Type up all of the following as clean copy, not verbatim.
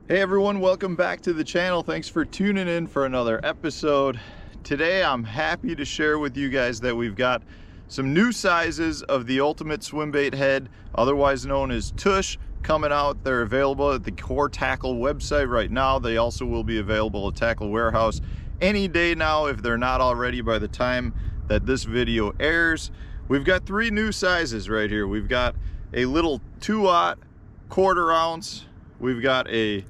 Hey everyone, welcome back to the channel. Thanks for tuning in for another episode. Today I'm happy to share with you guys that we've got some new sizes of the ultimate swim bait head, otherwise known as Tush, coming out. They're available at the Core Tackle website right now. They also will be available at Tackle Warehouse any day now if they're not already by the time that this video airs. We've got three new sizes right here. We've got a little 2/0 1/4 ounce, we've got a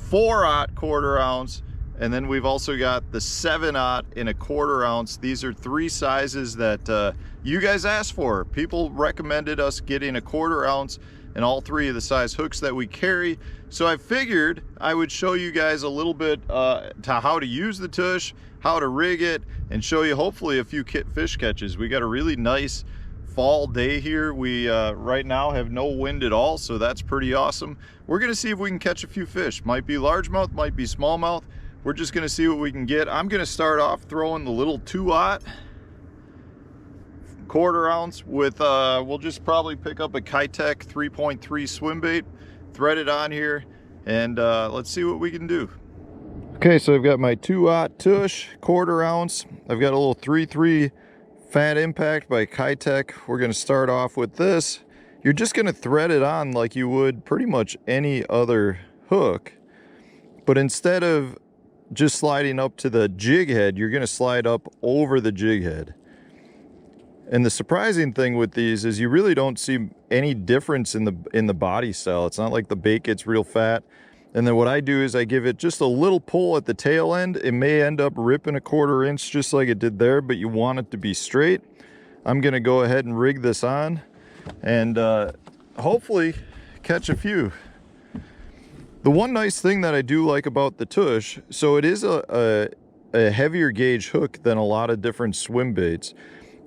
4/0 1/4 ounce, and then we've also got the 7/0 in a 1/4 ounce. These are three sizes that you guys asked for. People recommended us getting a 1/4 ounce in all three of the size hooks that we carry. So I figured I would show you guys a little bit to how to use the Tush, how to rig it, and show you hopefully a few fish catches. We got a really nice fall day here. We right now have no wind at all, so that's pretty awesome. We're gonna see if we can catch a few fish. Might be largemouth, might be smallmouth. We're just gonna see what we can get. I'm gonna start off throwing the little 2/0 1/4 ounce with we'll just probably pick up a Kitech 3.3 swim bait, thread it on here, and let's see what we can do. Okay, so I've got my 2/0 Tush 1/4 ounce. I've got a little 3.3 Fat Impact by Kitech. We're going to start off with this. You're just going to thread it on like you would pretty much any other hook, but instead of just sliding up to the jig head, you're going to slide up over the jig head. And the surprising thing with these is you really don't see any difference in the body style. It's not like the bait gets real fat. And then what I do is I give it just a little pull at the tail end. It may end up ripping a 1/4 inch just like it did there, but you want it to be straight. I'm gonna go ahead and rig this on and hopefully catch a few. The one nice thing that I do like about the Tush, so it is a heavier gauge hook than a lot of different swim baits.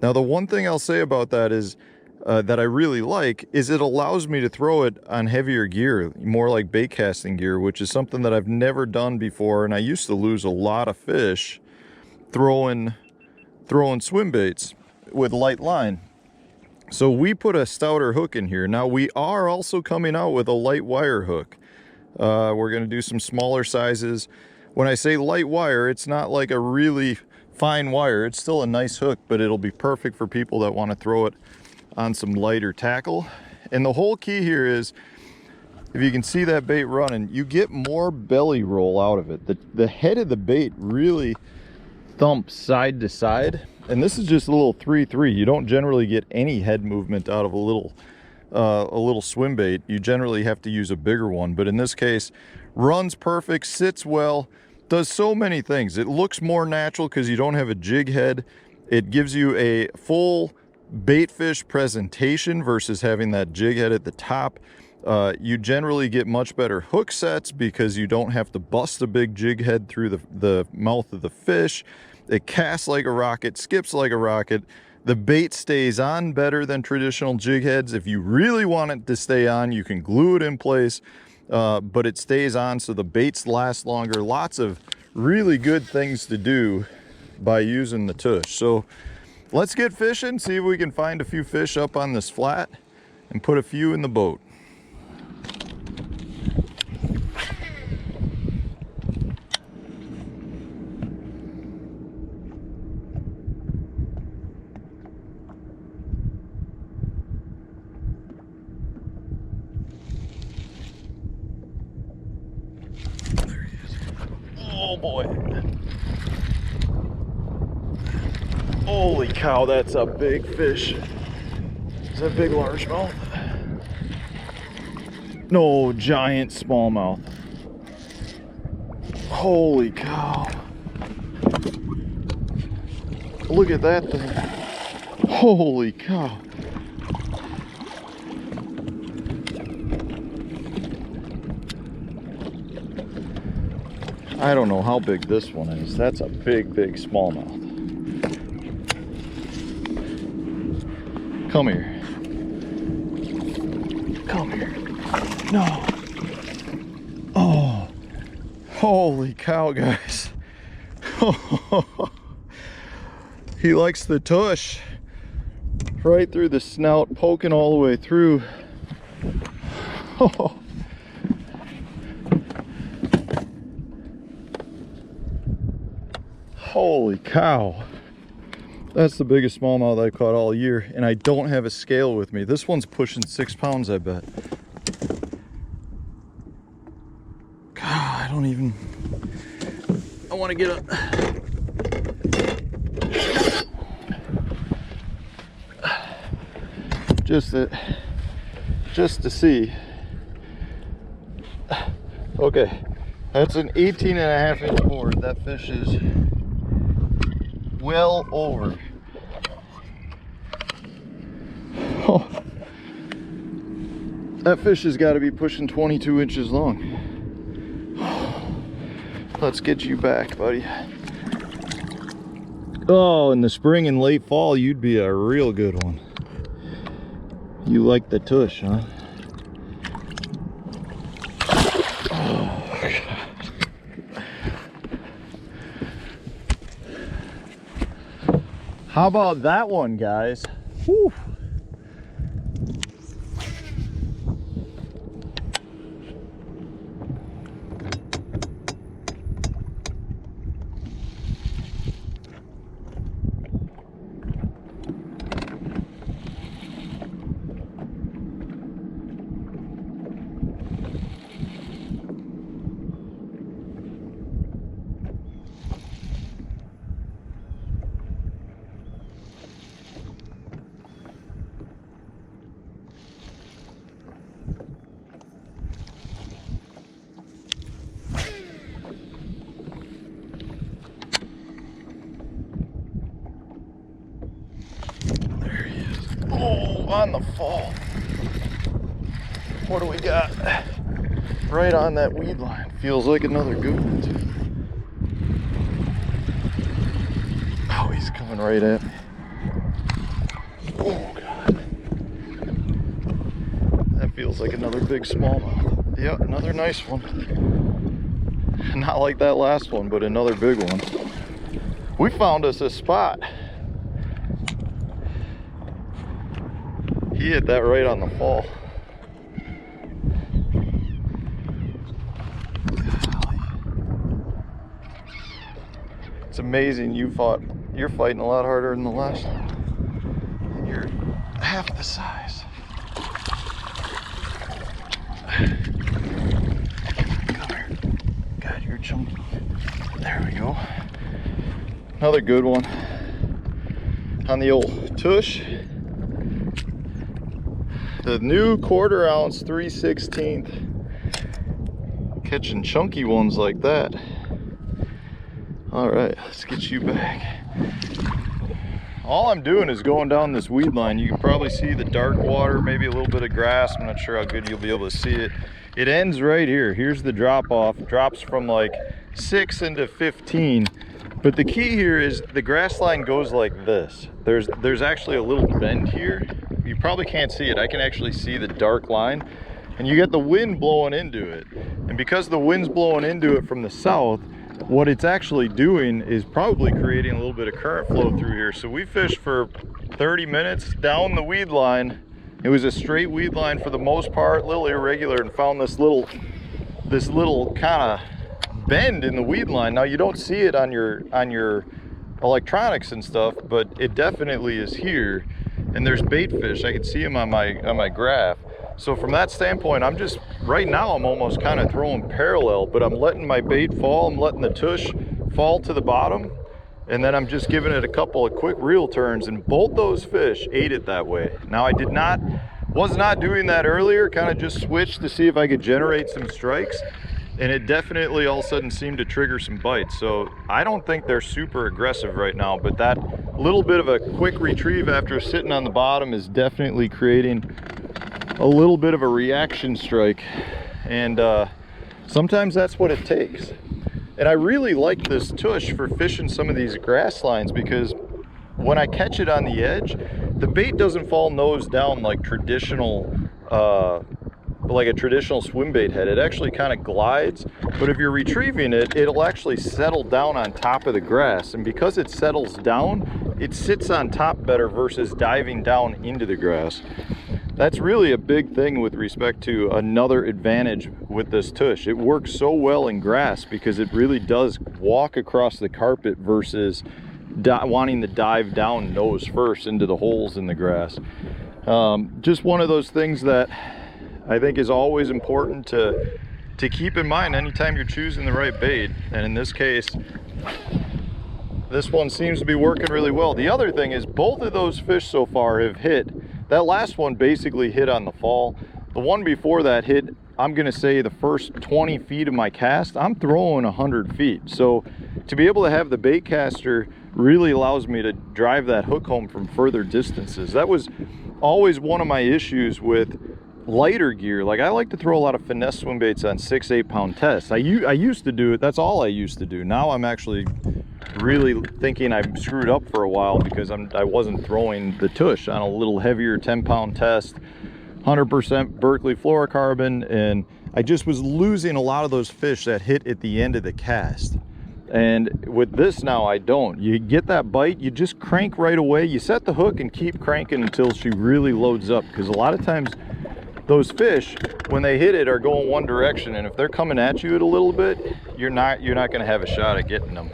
Now the one thing I'll say about that is that I really like is it allows me to throw it on heavier gear, more like bait casting gear, which is something that I've never done before, and I used to lose a lot of fish throwing swim baits with light line. So we put a stouter hook in here. Now we are also coming out with a light wire hook. We're going to do some smaller sizes. When I say light wire, it's not like a really fine wire. It's still a nice hook, but it'll be perfect for people that want to throw it on some lighter tackle. And the whole key here is, if you can see that bait running, you get more belly roll out of it. The head of the bait really thumps side to side, and this is just a little 3.3. You don't generally get any head movement out of a little swim bait. You generally have to use a bigger one, but in this case, runs perfect, sits well, does so many things. It looks more natural because you don't have a jig head. It gives you a full bait fish presentation versus having that jig head at the top. You generally get much better hook sets because you don't have to bust a big jig head through the mouth of the fish. It casts like a rocket, skips like a rocket. The bait stays on better than traditional jig heads. If you really want it to stay on, you can glue it in place, but it stays on so the baits last longer. Lots of really good things to do by using the Tush. So let's get fishing, see if we can find a few fish up on this flat and put a few in the boat. There he is. Oh boy. Holy cow, that's a big fish. Is that big largemouth? No, giant smallmouth. Holy cow. Look at that thing. Holy cow. I don't know how big this one is. That's a big, big smallmouth. Come here. Come here. No. Oh. Holy cow, guys. He likes the Tush. Right through the snout, poking all the way through. Holy cow. That's the biggest smallmouth I caught all year, and I don't have a scale with me. This one's pushing 6 pounds, I bet. God, I want to get up. Just to see. Okay, that's an 18.5-inch board. That fish is well over. Oh, that fish has got to be pushing 22 inches long. Let's get you back, buddy. Oh, in the spring and late fall, you'd be a real good one. You like the tush, huh? Oh, God. How about that one, guys? Whew. On the fall. What do we got? Right on that weed line. Feels like another good one too. Oh, he's coming right at me. Oh God. That feels like another big smallmouth. Yep, another nice one. Not like that last one, but another big one. We found us a spot. He hit that right on the fall. It's amazing you're fighting a lot harder than the last one. And you're half the size. Come here. God, you're chunky. There we go. Another good one. On the old tush. The new 1/4 ounce 3/16. Catching chunky ones like that. All right, let's get you back. All I'm doing is going down this weed line. You can probably see the dark water, maybe a little bit of grass. I'm not sure how good you'll be able to see it. It ends right here. Here's the drop off. Drops from like 6 into 15. But the key here is the grass line goes like this. There's actually a little bend here. You probably can't see it. I can actually see the dark line, and you get the wind blowing into it. And because the wind's blowing into it from the south, what it's actually doing is probably creating a little bit of current flow through here. So we fished for 30 minutes down the weed line. It was a straight weed line for the most part, a little irregular, and found this little kind of bend in the weed line. Now you don't see it on your electronics and stuff, but it definitely is here. And there's bait fish. I can see them on my graph. So from that standpoint, right now I'm almost kind of throwing parallel, but I'm letting my bait fall. I'm letting the tush fall to the bottom, and then I'm just giving it a couple of quick reel turns, and both those fish ate it that way. Now I was not doing that earlier, kind of just switched to see if I could generate some strikes. And it definitely all of a sudden seemed to trigger some bites. So I don't think they're super aggressive right now, but that little bit of a quick retrieve after sitting on the bottom is definitely creating a little bit of a reaction strike. And sometimes that's what it takes. And I really like this tush for fishing some of these grass lines, because when I catch it on the edge, the bait doesn't fall nose down like a traditional swim bait head. It actually kind of glides, but if you're retrieving it, it'll actually settle down on top of the grass. And because it settles down, it sits on top better versus diving down into the grass. That's really a big thing with respect to another advantage with this tush. It works so well in grass because it really does walk across the carpet versus wanting to dive down nose first into the holes in the grass. Just one of those things that I think is always important to keep in mind anytime you're choosing the right bait. And in this case, this one seems to be working really well. The other thing is both of those fish so far have hit. That last one basically hit on the fall. The one before that hit, I'm gonna say, the first 20 feet of my cast. I'm throwing 100 feet. So to be able to have the bait caster really allows me to drive that hook home from further distances. That was always one of my issues with lighter gear. Like, I like to throw a lot of finesse swim baits on 6-8 pound tests. I used to do it. That's all I used to do. Now I'm actually really thinking I've screwed up for a while because I wasn't throwing the tush on a little heavier 10-pound test, 100% Berkeley fluorocarbon, and I just was losing a lot of those fish that hit at the end of the cast. And with this now, I don't. You get that bite, you just crank right away. You set the hook and keep cranking until she really loads up, because a lot of times those fish, when they hit it, are going one direction, and if they're coming at you a little bit, you're not going to have a shot at getting them.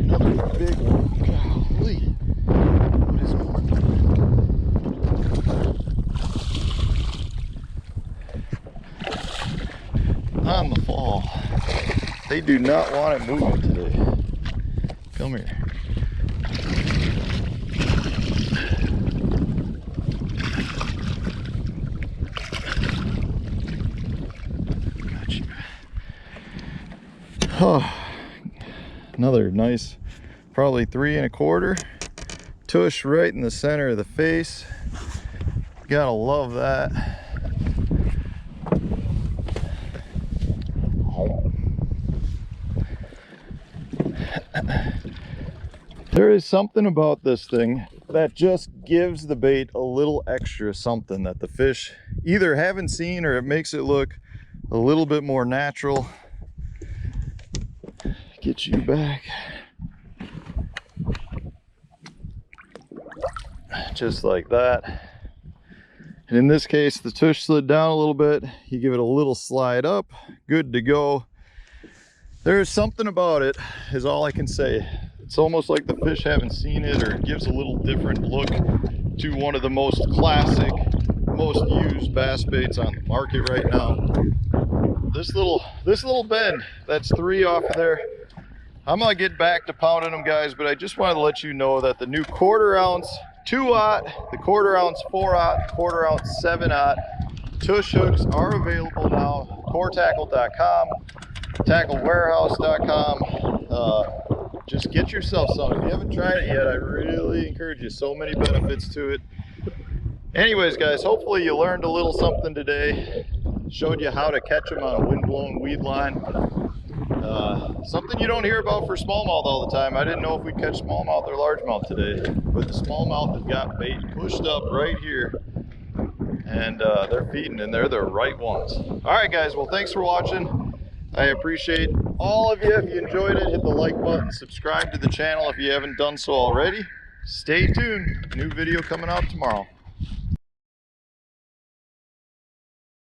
Another big one. Golly. What is going on? On the fall. They do not want it moving today. Come here. Oh, another nice, probably 3 1/4 tush right in the center of the face. Gotta love that. There is something about this thing that just gives the bait a little extra something that the fish either haven't seen, or it makes it look a little bit more natural. Get you back. Just like that. And in this case, the tush slid down a little bit. You give it a little slide up, good to go. There's something about it, is all I can say. It's almost like the fish haven't seen it, or it gives a little different look to one of the most classic, most used bass baits on the market right now. This little bend, that's 3 off of there. I'm gonna get back to pounding them, guys, but I just wanted to let you know that the new 1/4 ounce 2-aught, the 1/4 ounce 4-aught, 1/4 ounce 7-aught tush hooks are available now. CoreTackle.com, TackleWarehouse.com. Just get yourself some. If you haven't tried it yet, I really encourage you. So many benefits to it. Anyways, guys, hopefully you learned a little something today. Showed you how to catch them on a wind-blown weed line. Something you don't hear about for smallmouth all the time. I didn't know if we'd catch smallmouth or largemouth today, but the smallmouth has got bait pushed up right here, and they're feeding, and they're the right ones. All right, guys, well, thanks for watching. I appreciate all of you. If you enjoyed it, hit the like button, subscribe to the channel if you haven't done so already. Stay tuned, new video coming out tomorrow.